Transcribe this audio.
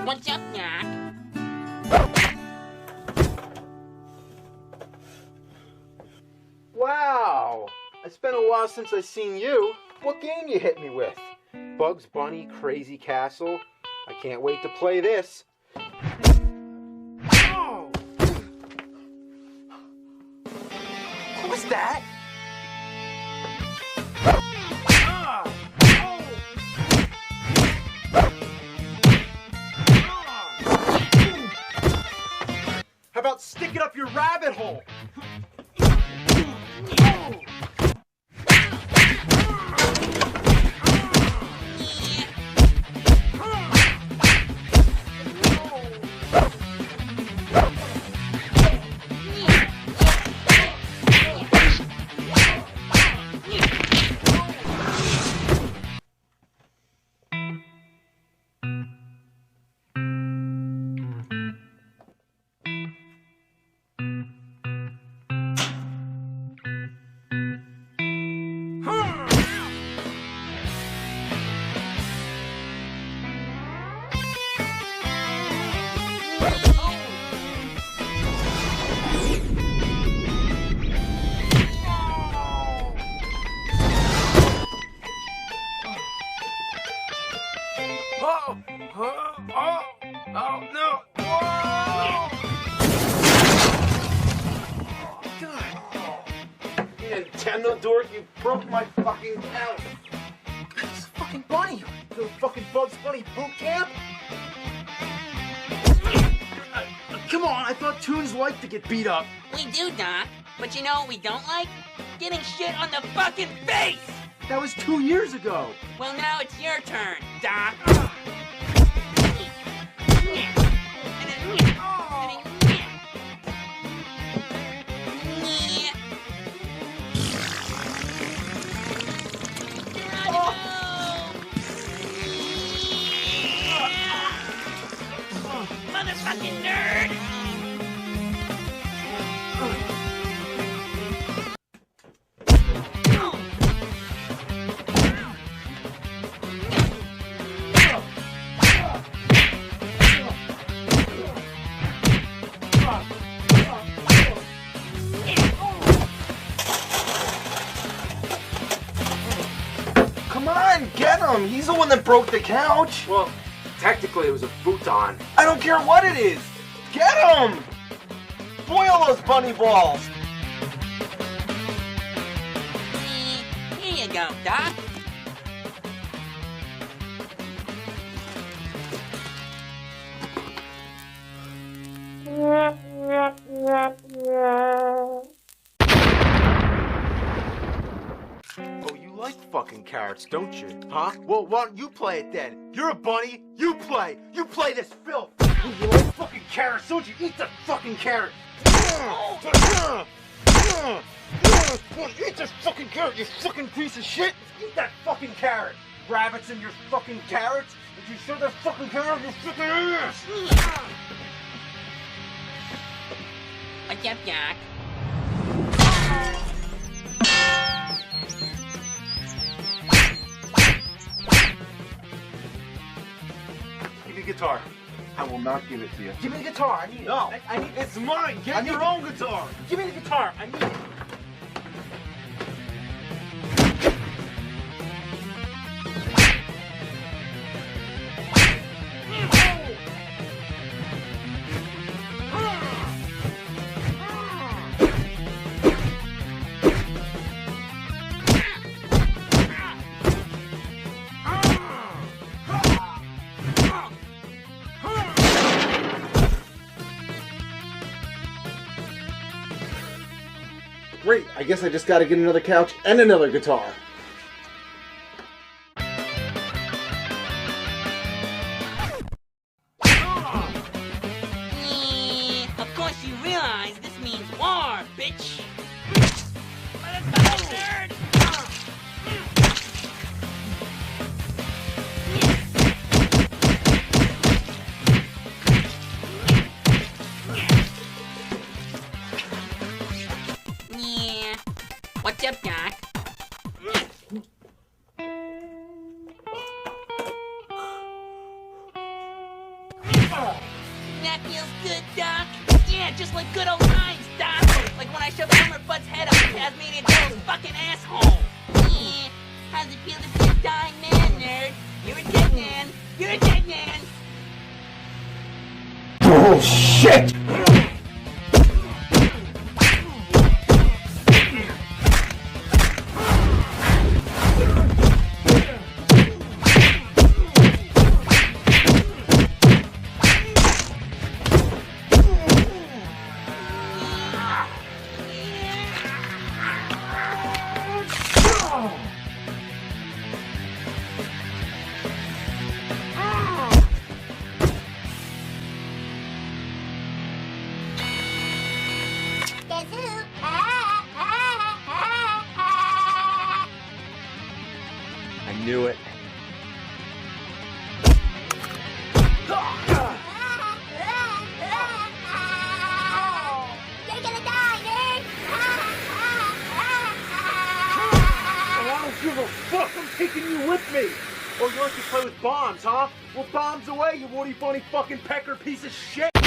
What's up, Doc? Wow! It's been a while since I seen you. What game you hit me with? Bugs Bunny Crazy Castle? I can't wait to play this. Oh! What was that? How about stick it up your rabbit hole? Oh, no! Whoa! God! You Nintendo dork, you broke my fucking couch! It's a fucking bunny! Little fucking Bugs Bunny boot camp? Come on, I thought Toons liked to get beat up. We do, Doc. But you know what we don't like? Getting shit on the fucking face! That was 2 years ago! Well, now it's your turn, Doc. Motherfucking nerd! Come on, get him! He's the one that broke the couch! Well, technically it was a futon. I don't care what it is! Get him! Boil those bunny balls! Here you go, Doc. Oh, you like fucking carrots, don't you? Huh? Well, why don't you play it then? You're a bunny, you play! You play this filth! Oh, you like fucking carrots, don't you? Eat the fucking carrot! Eat this fucking carrot, you fucking piece of shit! Eat that fucking carrot! Rabbits and your fucking carrots! If you show that fucking carrot, you fucking ass! What's up, Doc? Give me the guitar. I will not give it to you. Give me the guitar. I need it. No. I need it's mine. Get your own guitar. Give me the guitar. I need it. Great, I guess I just gotta get another couch and another guitar. Of course you realize this means war, bitch! Motherfucking nerd! Yeah. What's up, Doc? That feels good, Doc. Yeah, just like good old times, Doc. Like when I shoved Elmer Fudd's head up Tasmanian Devil's fucking asshole. Yeah. How's it feel to be a dying man, nerd? You're a dead man. You're a dead man. Oh, shit! I knew it. You're gonna die, nerd! I don't give a fuck, I'm taking you with me! Or you want to play with bombs, huh? Well, bombs away, you Woody Funny fucking pecker piece of shit!